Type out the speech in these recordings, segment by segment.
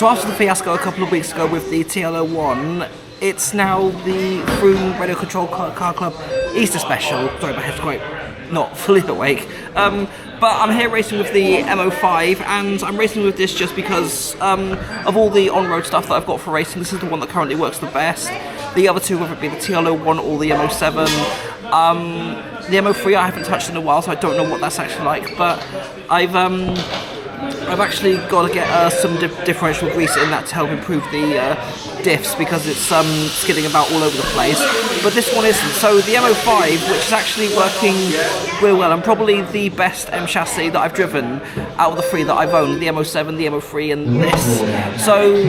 So after the fiasco a couple of weeks ago with the TL01, it's now the Frome Radio Control Car Club Easter Special. Sorry, my head's quite not fully awake. But I'm here racing with the MO5, and I'm racing with this just because of all the on-road stuff that I've got for racing. This is the one that currently works the best. The other two, whether it be the TL01 or the MO7, the MO3 I haven't touched in a while, so I don't know what that's actually like. But I've actually got to get some differential grease in that to help improve the diffs, because it's skidding about all over the place. But this one isn't. So the MO5, which is actually working real well, and probably the best M chassis that I've driven out of the three that I've owned, the MO7, the MO3 and this. So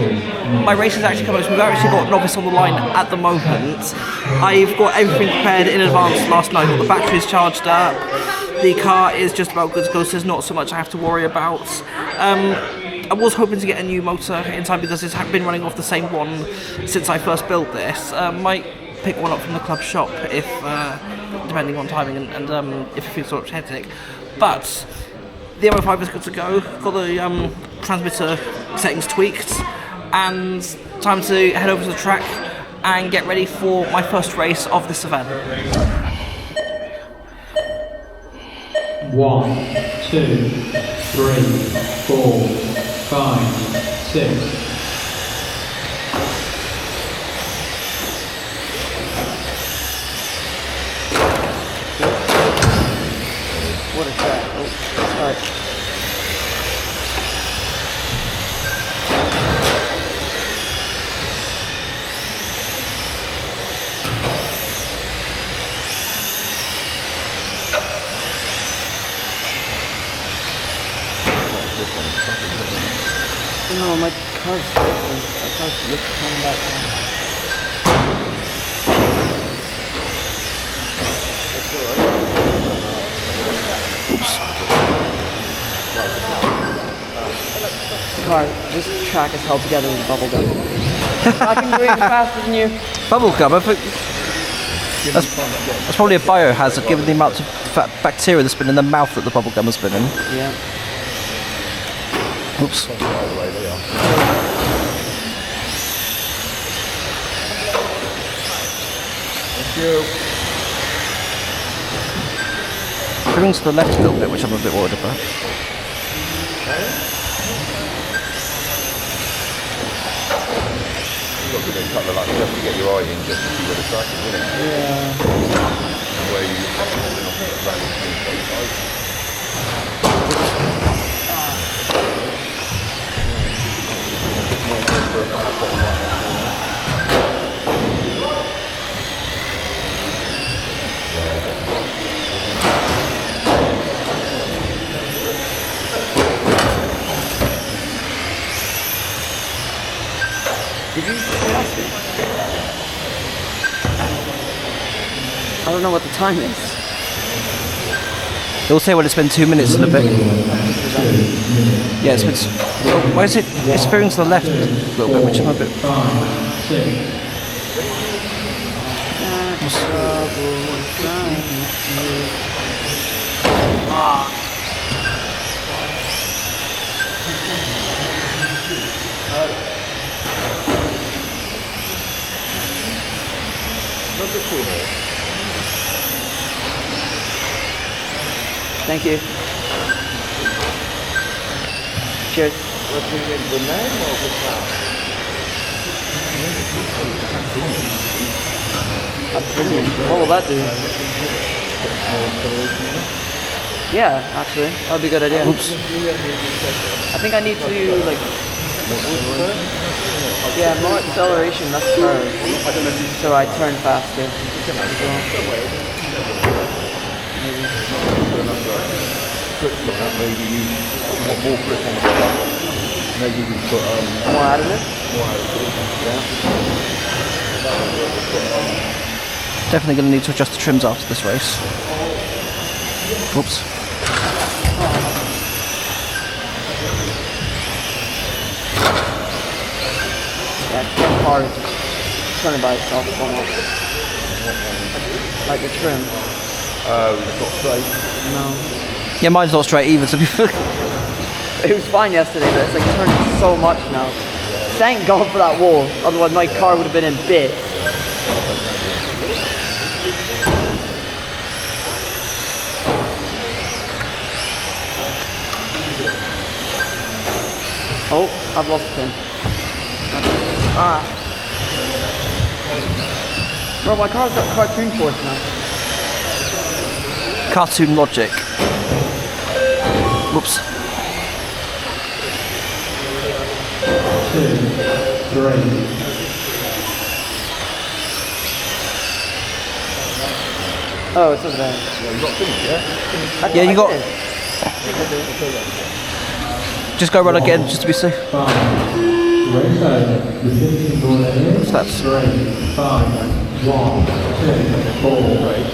my race is actually coming. We've actually got novice on the line at the moment. I've got everything prepared in advance last night. The battery's charged up. The car is just about good to go, so there's not so much I have to worry about. I was hoping to get a new motor in time because it's been running off the same one since I first built this. Might pick one up from the club shop if, depending on timing and if it feels sort of hectic. But the MO5 is good to go. Got the transmitter settings tweaked, and time to head over to the track and get ready for my first race of this event. 1, 2, 3, 4, 5, 6. What is that? Oh, sorry. No, my car's broken. My car's just coming back down. Oops. Car, this track is held together with bubble gum. I can do it faster than you. Bubble gum? I think that's probably a biohazard given the amount of bacteria that's been in the mouth that the bubble gum has been in. Yeah. Oops. Thank you. Bring to the left a little bit, which I'm a bit worried about. You've got to do a couple of like just to get your eye in, just to see where the track is, isn't it? Yeah. And where you Did you ask it? I don't know what the time is. It'll say when it's been 2 minutes in a bit. Yeah, it's been. Oh, why is it? It's veering to the left a little bit, which I'm a bit. 5, 6. Thank you. Cheers. the name or the town? What will that do? Yeah, actually, that would be a good idea. Oops. I think I need to like. Yeah, more acceleration, less curve. So I turn faster. Maybe you want more grip on the front. Maybe you can put More additive? Definitely going to need to adjust the trims after this race. Oops. Yeah, it's getting hard to turn it by itself almost. Like the trim. it's not straight. No. Yeah, mine's not straight either, to be fair. It was fine yesterday, but it's like turning so much now. Thank God for that wall, otherwise my car would have been in bits. Oh, I've lost the pin. Ah. Bro, my car's got cartoon choice now. Cartoon logic. Whoops. 2, 3. Oh, it's over there. Yeah, you got. Just go run again, just to be safe. 5. Race over. The finishing board area. That's 3, 5, 1, 2, 4,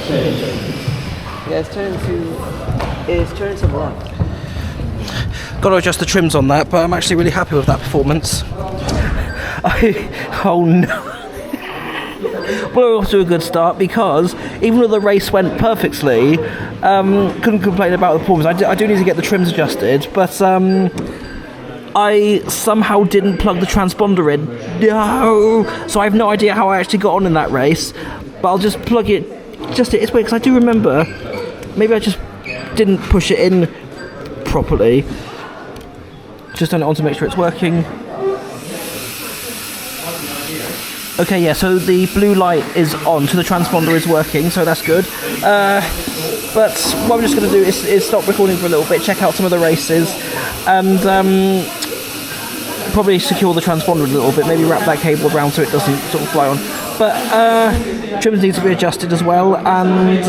6. Yeah, it's turning to black. Got to adjust the trims on that, but I'm actually really happy with that performance. Oh no. Well, we're off to a good start because even though the race went perfectly, couldn't complain about the performance. I do need to get the trims adjusted, but I somehow didn't plug the transponder in. No! So I have no idea how I actually got on in that race, but I'll just plug it. It's weird because I do remember, maybe I just didn't push it in properly. Just turn it on to make sure it's working. Okay, yeah, so the blue light is on, so the transponder is working, so that's good. But what I'm just going to do is stop recording for a little bit, check out some of the races, and probably secure the transponder a little bit, maybe wrap that cable around so it doesn't sort of fly on. But trims need to be adjusted as well, and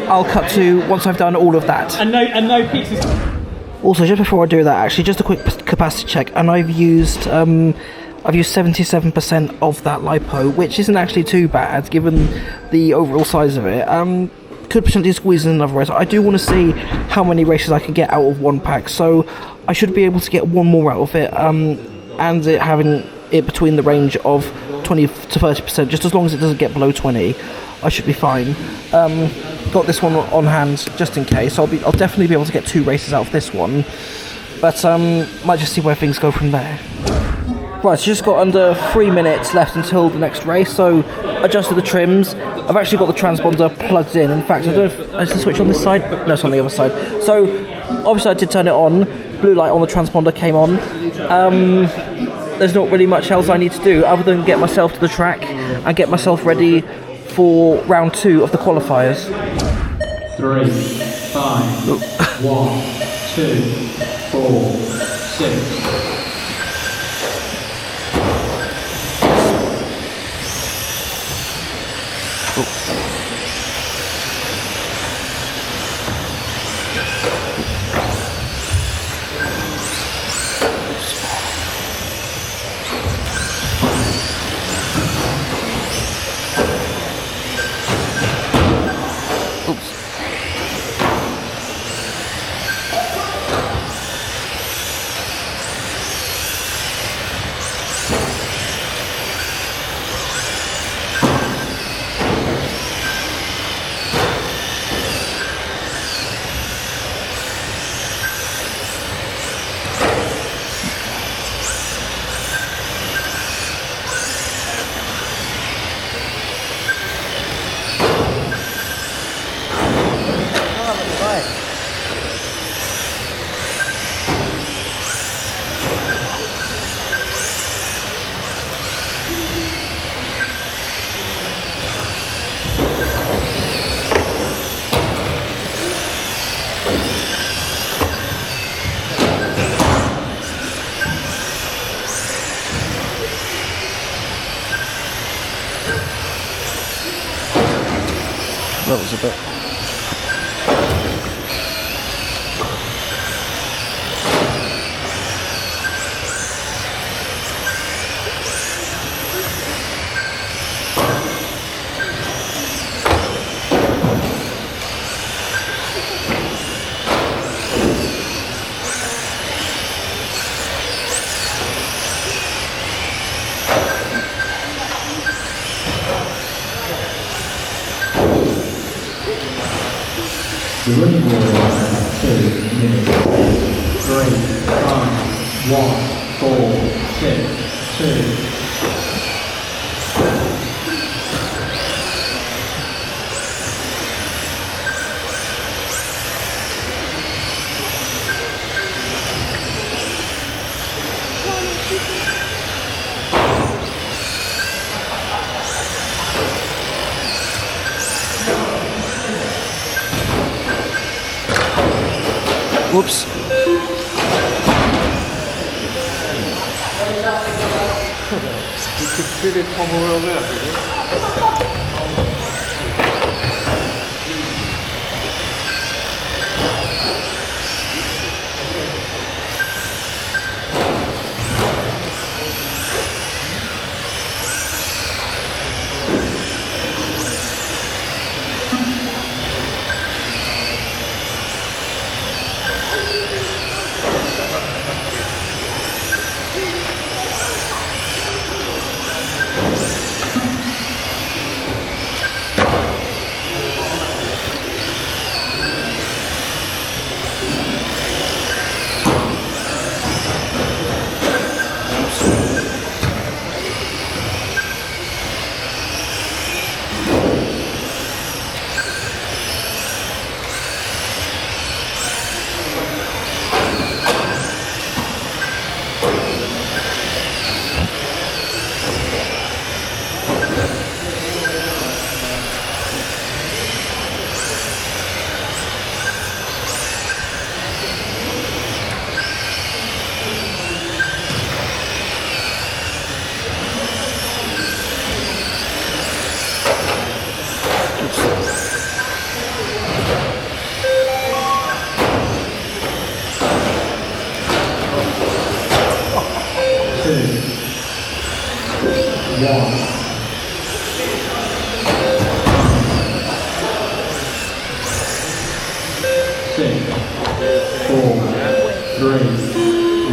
I'll cut to once I've done all of that. And no pizzas. Also, just before I do that, actually, just a quick capacity check, and I've used 77% of that LiPo, which isn't actually too bad given the overall size of it. Could potentially squeeze in another race. I do want to see how many races I can get out of one pack, so I should be able to get one more out of it, and it having it between the range of 20 to 30%, just as long as it doesn't get below 20, I should be fine. Got this one on hand just in case. I'll definitely be able to get 2 races out of this one, but might just see where things go from there. Right, so just got under 3 minutes left until the next race, so adjusted the trims. I've actually got the transponder plugged in. In fact, I don't know if is the switch on this side? No, it's on the other side. So obviously I did turn it on. Blue light on the transponder came on. There's not really much else I need to do other than get myself to the track and get myself ready for round 2 of the qualifiers. 3, 5, 1, 2, 4, 6. That was a bit. The running order is 2 minutes. 3, 5, 1, 4, 6, 2. Whoops. 특별히 퍼먹으라고 해야지.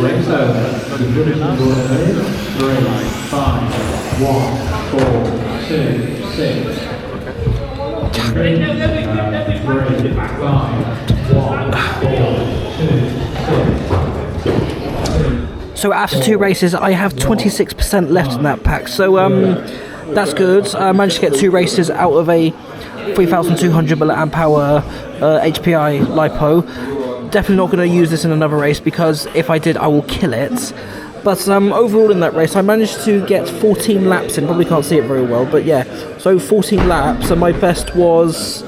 Race over. The finishing order is 3, 5, 1, 4, 2, 6. 3, 5, 1, 4, 2, 6. So after 2 races, I have 26% left in that pack. So that's good. I managed to get 2 races out of a 3,200 milliamp hour HPI lipo. Definitely not going to use this in another race because if I did, I will kill it. But overall in that race, I managed to get 14 laps in. Probably can't see it very well, but yeah. So 14 laps, and my best was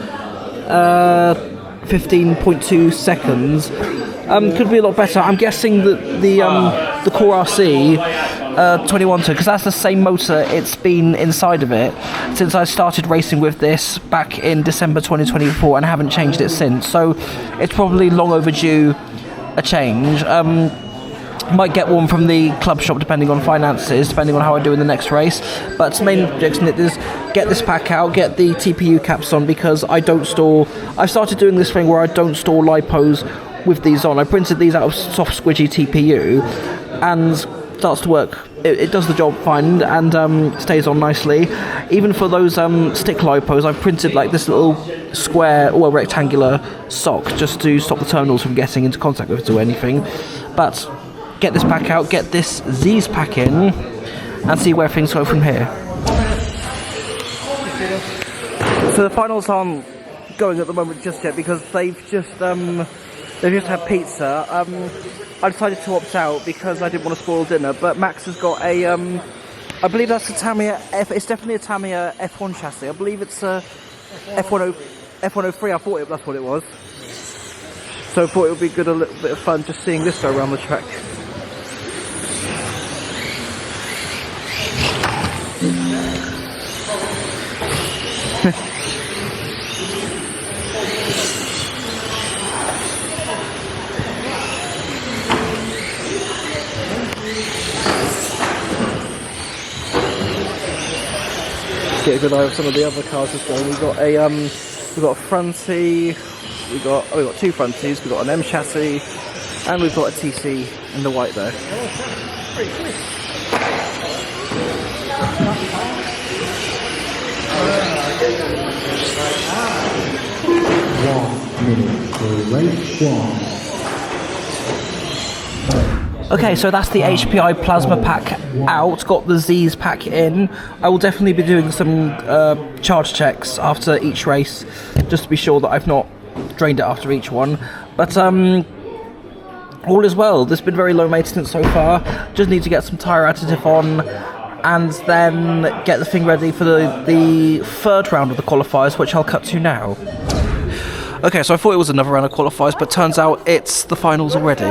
15.2 seconds. Could be a lot better. I'm guessing that the Core RC 21 because that's the same motor it's been inside of it since I started racing with this back in December 2024 and I haven't changed it since. So it's probably long overdue a change. Might get one from the club shop depending on finances, depending on how I do in the next race. But the main objective is get this pack out, get the TPU caps on because I don't store. I've started doing this thing where I don't store lipos with these on. I printed these out of soft squidgy TPU and starts to work. It does the job fine and stays on nicely. Even for those stick lipos, I've printed like this little square or rectangular sock just to stop the terminals from getting into contact with it or anything. But get this pack out, get this Z's pack in, and see where things go from here. So the finals aren't going at the moment just yet because they've just had pizza. I decided to opt out because I didn't want to spoil dinner, but Max has got a, I believe that's a Tamiya, it's definitely a Tamiya F1 chassis. I believe it's a F103, I thought that's what it was. So I thought it would be good, a little bit of fun just seeing this go around the track. Get a good eye of some of the other cars as well. We've got a fronty, we've got 2 fronties, we've got an M chassis, and we've got a TC in the white there. 1 minute for race 1. Okay, so that's the HPI Plasma pack out, got the Z's pack in. I will definitely be doing some charge checks after each race, just to be sure that I've not drained it after each one. But all is well. This has been very low maintenance so far. Just need to get some tyre additive on and then get the thing ready for the third round of the qualifiers, which I'll cut to now. Okay, so I thought it was another round of qualifiers, but turns out it's the finals already.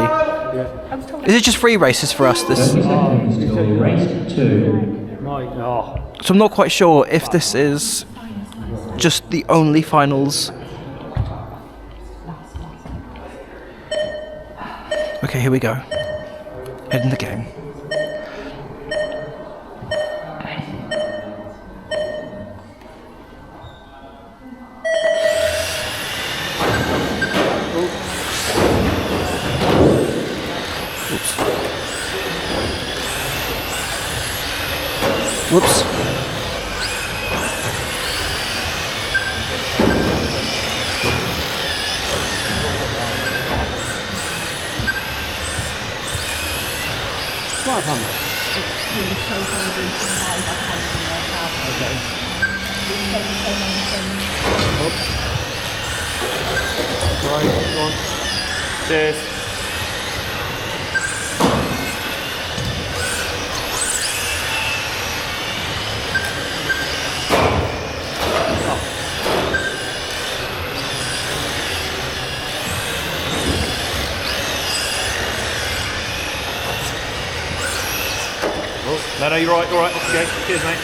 Is it just 3 races for us? This. Race 2. So I'm not quite sure if this is just the only finals. Okay, here we go. Head in the game. Whoops. Cheers. No, you're right, all right, off you go. Cheers, mate.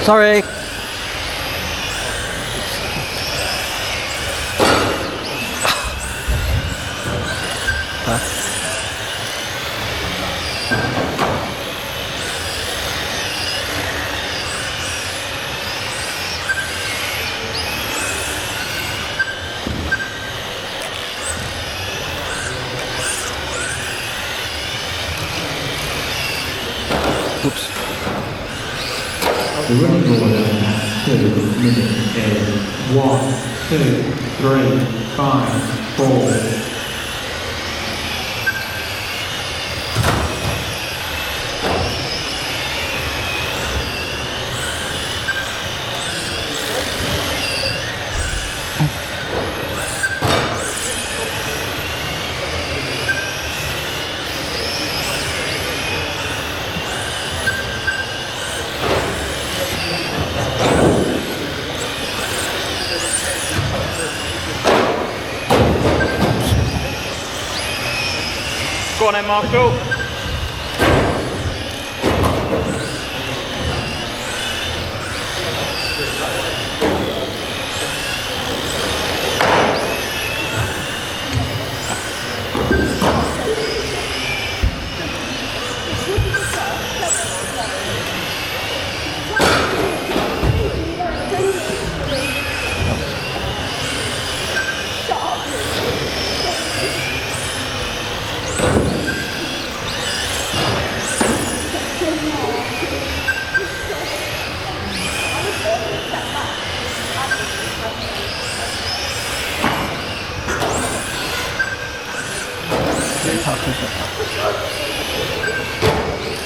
Sorry. Oops. The running order at 2 minutes is 1, 2, 3, 5, 4. Go on then, Marshall.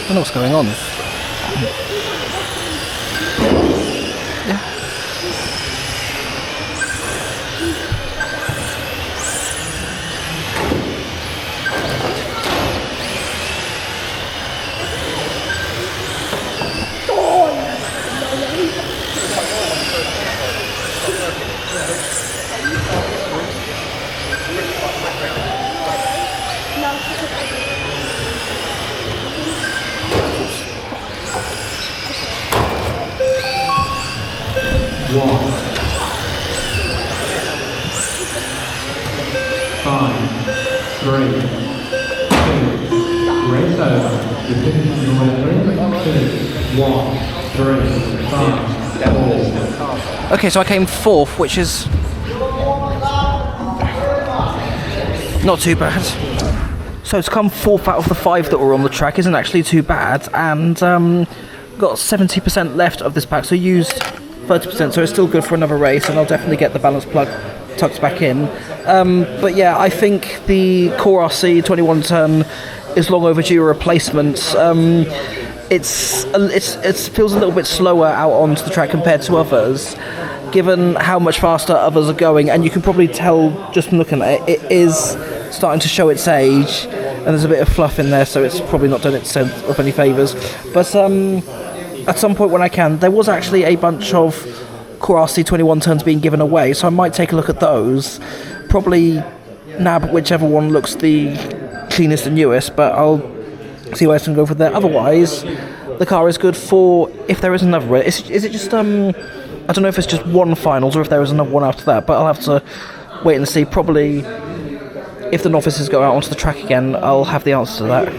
I don't know what's going on. Yeah. 3, 2, race over. You're finishing your order in 2, 1, 3, 5, 4. Okay, so I came fourth, which is not too bad. So to come fourth out of the 5 that were on the track isn't actually too bad, and got 70% left of this pack, so used 30%, so it's still good for another race, and I'll definitely get the balance plug tucked back in. But yeah, I think the Core RC 21 ton is long overdue a replacement. It feels a little bit slower out onto the track compared to others, given how much faster others are going, and you can probably tell just from looking at it, it is starting to show its age, and there's a bit of fluff in there, so it's probably not done itself any favours. But at some point when I can, there was actually a bunch of Core RC 21 tons being given away, so I might take a look at those. Probably nab whichever one looks the cleanest and newest, but I'll see where I can go for there. Otherwise, the car is good for if there is another race. Is it just I don't know if it's just one finals or if there is another one after that, but I'll have to wait and see. Probably if the novices go out onto the track again, I'll have the answer to that.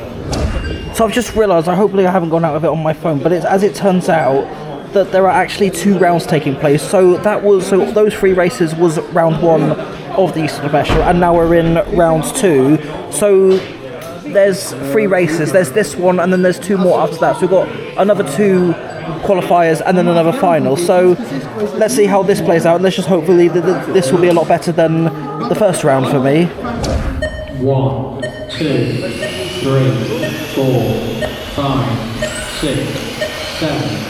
So I've just realised, hopefully I haven't gone out of it on my phone, but as it turns out that there are actually 2 rounds taking place. So those 3 races was round 1 of the Easter Special, and now we're in round 2. So there's 3 races. There's this one, and then there's 2 more after that. So we've got another 2 qualifiers and then another final. So let's see how this plays out. Let's just hopefully this will be a lot better than the first round for me. 1, 2, 3, 4, 5, 6, 7.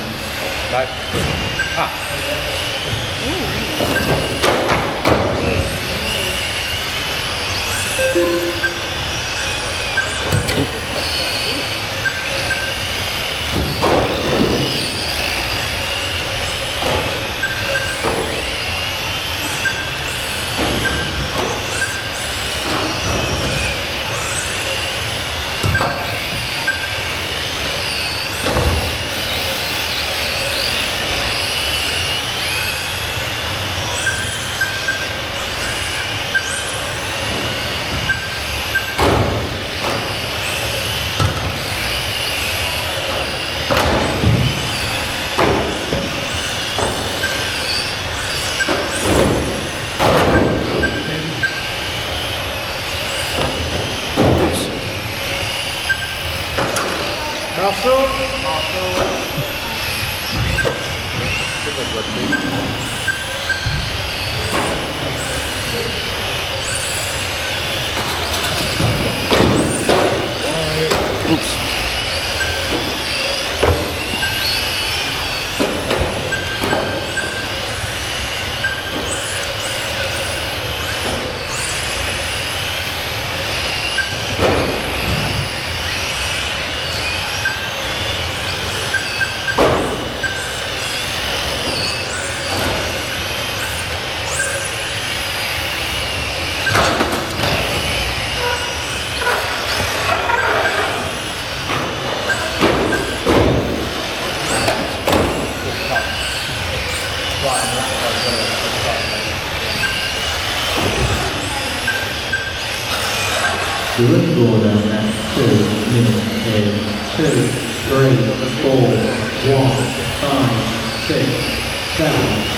The red border at 2 minutes is 2, 3, 4, 1, 5, 6, 7.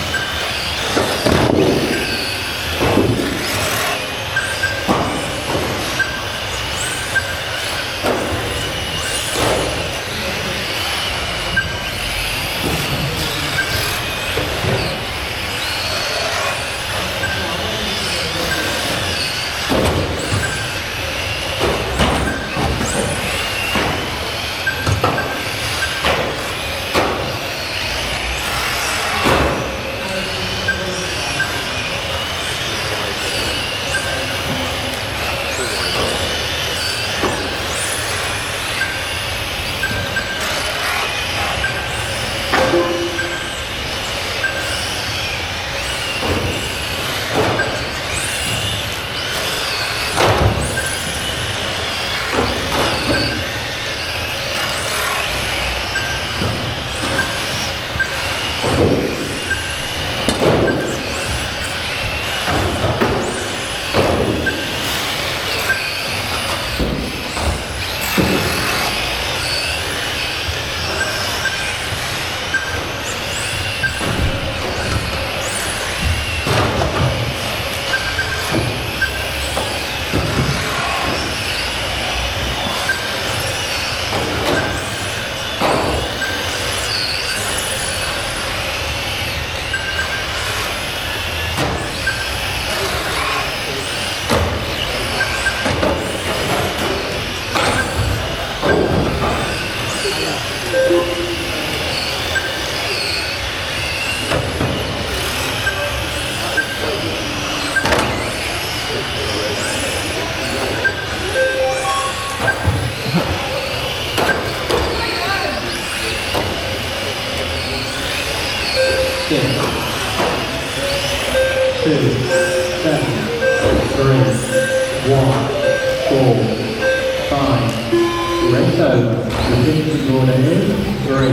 over. Repeat order in 3,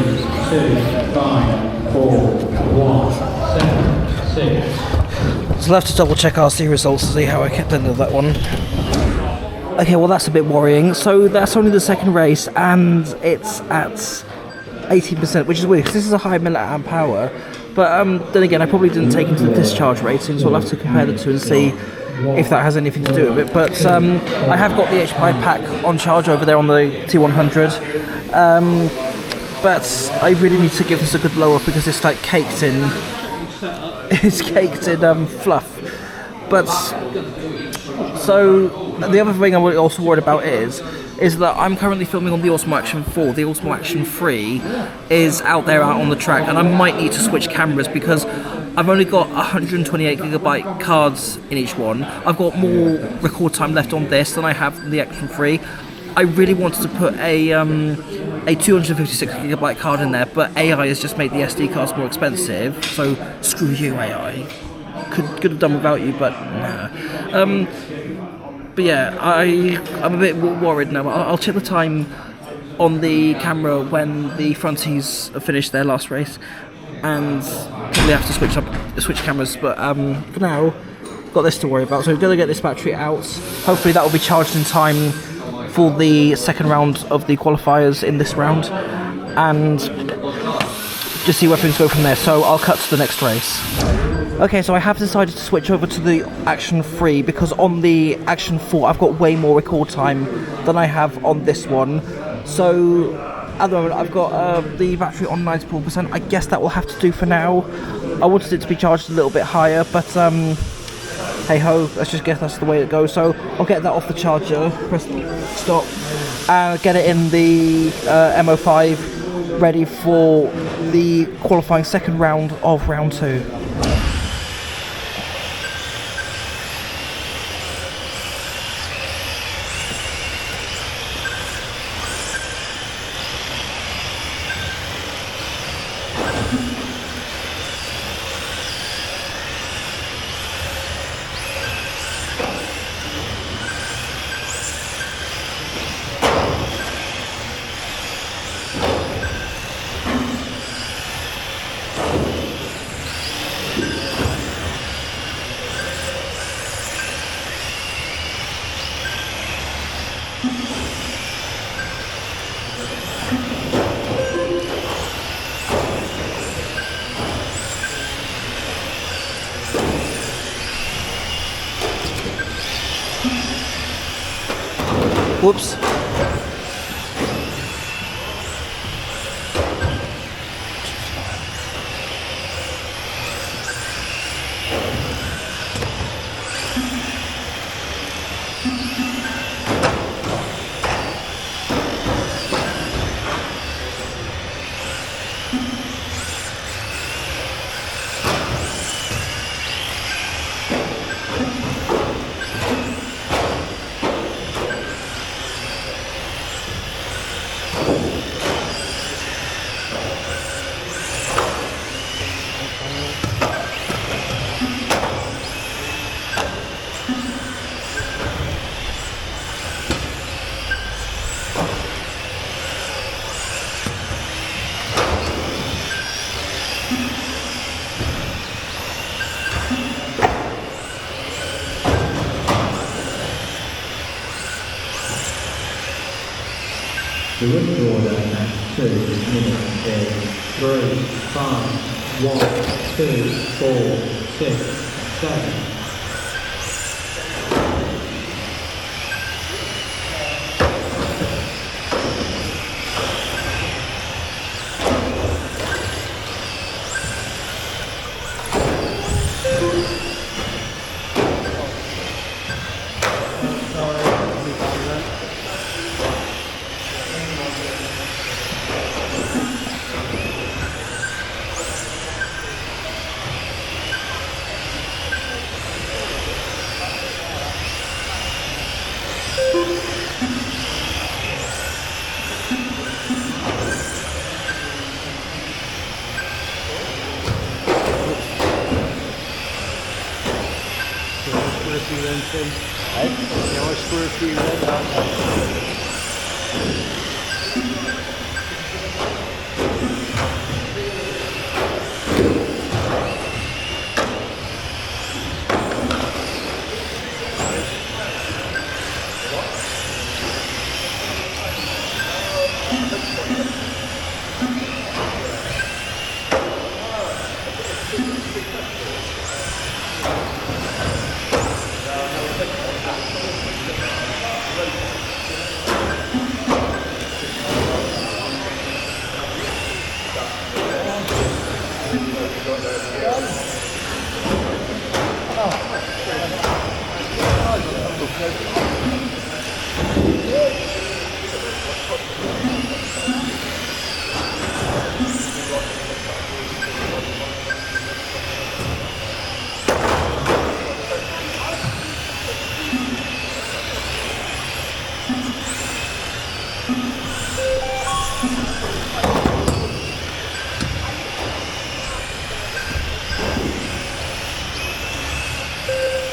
2, 5, 4, 1, 7, 6. So I'll have to double check RC results to see how I kept into that one. Okay, well that's a bit worrying. So that's only the second race and it's at 18%, which is weird because this is a high milliamp power. But then again, I probably didn't take into the discharge rating, so I'll have to compare the two and see if that has anything to do with it. But I have got the HPI pack on charge over there on the T100. But I really need to give this a good blow up because it's like caked in. It's caked in fluff. But so the other thing I'm also worried about is that I'm currently filming on the Osmo Action 4. The Osmo Action 3 is out there out on the track, and I might need to switch cameras because I've only got 128GB cards in each one. I've got more record time left on this than I have on the Action 3. I really wanted to put a 256GB card in there, but AI has just made the SD cards more expensive, so screw you, AI. Could have done without you, but nah. But yeah, I'm a bit worried now. I'll check the time on the camera when the fronties have finished their last race, and probably have to switch cameras. But for now, got this to worry about. So we're gonna get this battery out. Hopefully that will be charged in time for the second round of the qualifiers in this round, and just see where things go from there. So I'll cut to the next race. Okay, so I have decided to switch over to the Action 3 because on the Action 4 I've got way more record time than I have on this one. So at the moment I've got the battery on 94%. I guess that will have to do for now. I wanted it to be charged a little bit higher, but hey ho, let's just guess that's the way it goes. So I'll get that off the charger, press stop, and get it in the MO5 ready for the qualifying second round of round 2. Whoops. The wind order at 2 minutes is 3, 5, 1, 2, 4, 6, 7.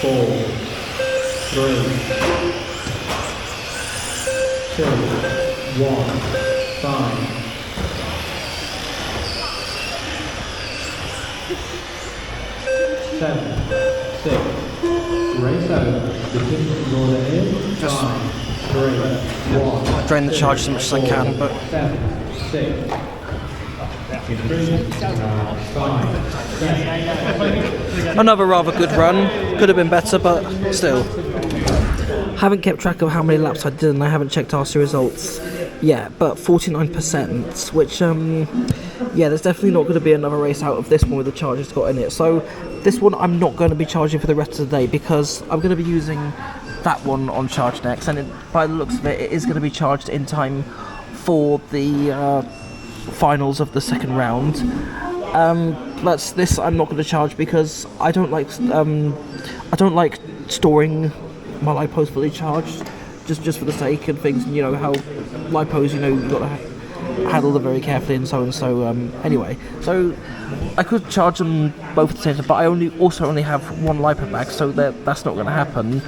Four, three, two, one, five. Seven, six, race over. Decision order in. Just 5, 3, 1. drain the charge as much as I can, but 7, 6, 5, 7. another rather good run. Could have been better, but still. Haven't kept track of how many laps I did, and I haven't checked RC results yet, but 49%, which, yeah, there's definitely not going to be another race out of this one with the charge it's got in it. So this one I'm not going to be charging for the rest of the day, because I'm going to be using that one on charge next, and by the looks of it, it is going to be charged in time for the finals of the second round. But this I'm not going to charge because I don't like storing my lipos fully charged, just for the sake of things. You know how lipos, you've got to handle them very carefully and so on. So anyway, so I could charge them both at the same time, but I also only have one lipo bag, so that's not going to happen.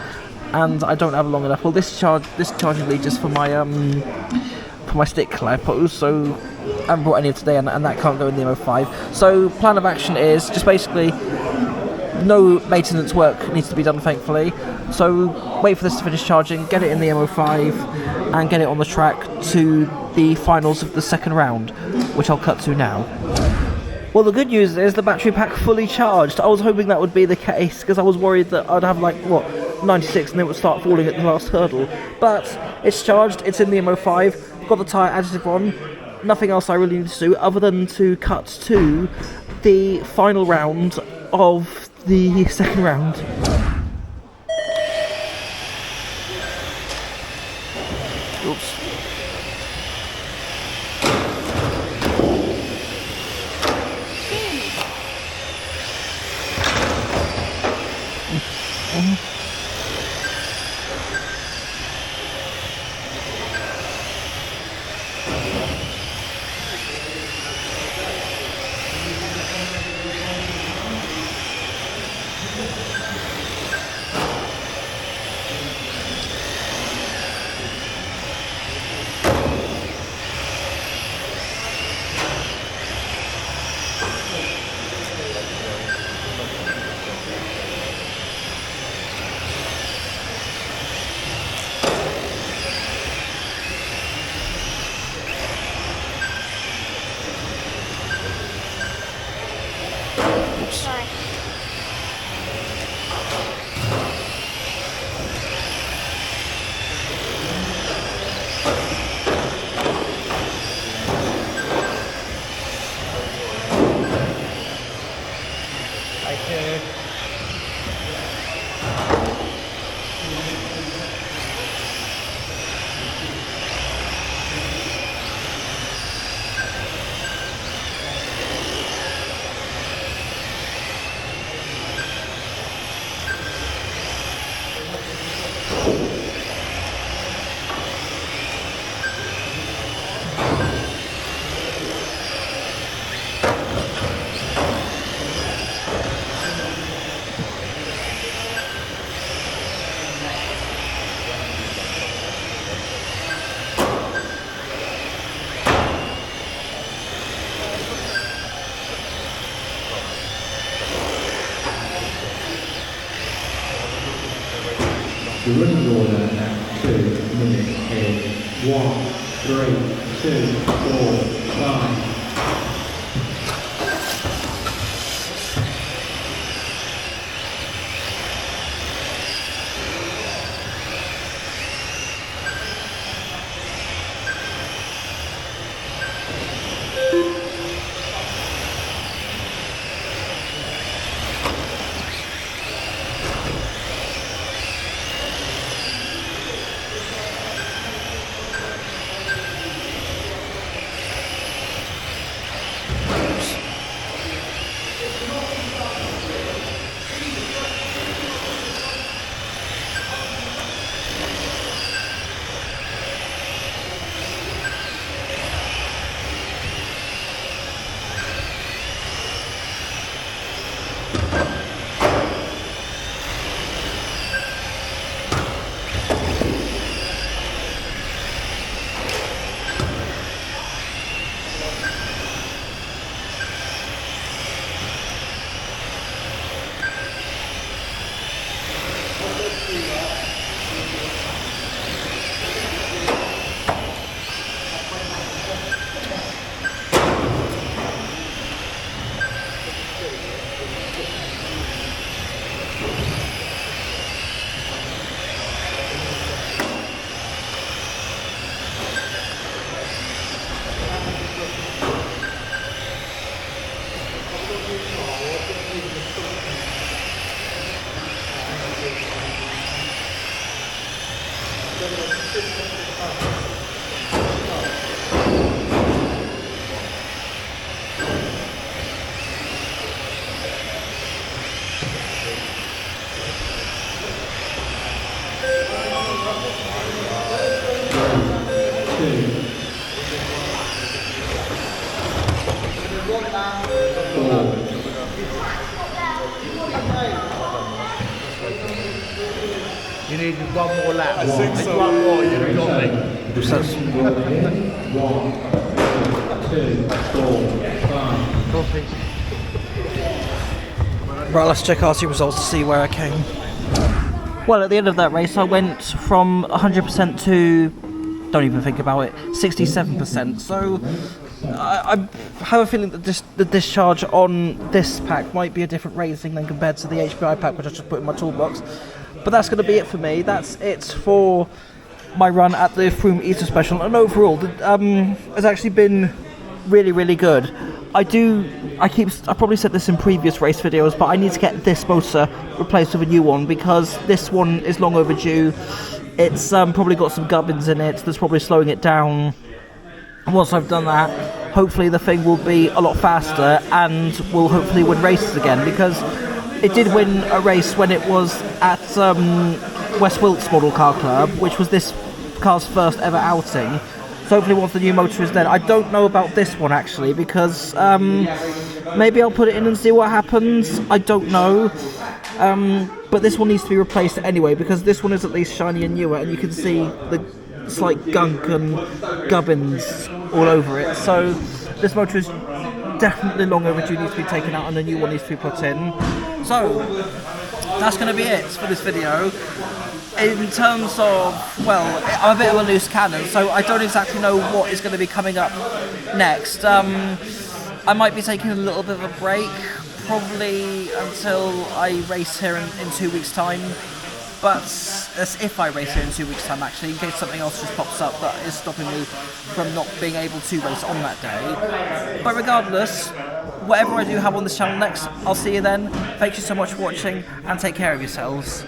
And I don't have long enough. Well, this charging lead just for my stick lipos, so I haven't brought any of today, and that can't go in the MO5. So plan of action is just basically no maintenance work needs to be done, thankfully. So wait for this to finish charging, get it in the MO5, and get it on the track to the finals of the second round, which I'll cut to now. Well, the good news is the battery pack fully charged. I was hoping that would be the case, because I was worried that I'd have 96 and it would start falling at the last hurdle. But it's charged, it's in the MO5, got the tyre additive on. Nothing else I really need to do other than to cut to the final round of the second round. Oops. The running order at 2 minutes is 1, 3, 2, 4, 5. You need one more lap. I think so. One more, you've got me. 1, 2, 4, 5. Right, let's check RC results to see where I came. Well, at the end of that race, I went from 100% to, don't even think about it, 67%. So I have a feeling that the discharge on this pack might be a different rating than compared to the HPI pack, which I just put in my toolbox. But that's going to be it for me. That's it for my run at the Frome Easter Special. And overall, it's actually been really, really good. I probably said this in previous race videos, but I need to get this motor replaced with a new one because this one is long overdue. It's probably got some gubbins in it that's probably slowing it down. Once I've done that, hopefully the thing will be a lot faster and will hopefully win races again, because it did win a race when it was at West Wilts Model Car Club, which was this car's first ever outing. So hopefully once the new motor is there. I don't know about this one actually, because maybe I'll put it in and see what happens. I don't know. But this one needs to be replaced anyway, because this one is at least shiny and newer, and you can see the slight gunk and gubbins all over it. So this motor is definitely long overdue, needs to be taken out, and a new one needs to be put in. So that's going to be it for this video. In terms of, well, I'm a bit of a loose cannon, so I don't exactly know what is going to be coming up next. I might be taking a little bit of a break, probably until I race here in 2 weeks' time. But that's if I race here in 2 weeks' time, actually, in case something else just pops up that is stopping me from not being able to race on that day. But regardless, whatever I do have on this channel next, I'll see you then. Thank you so much for watching, and take care of yourselves.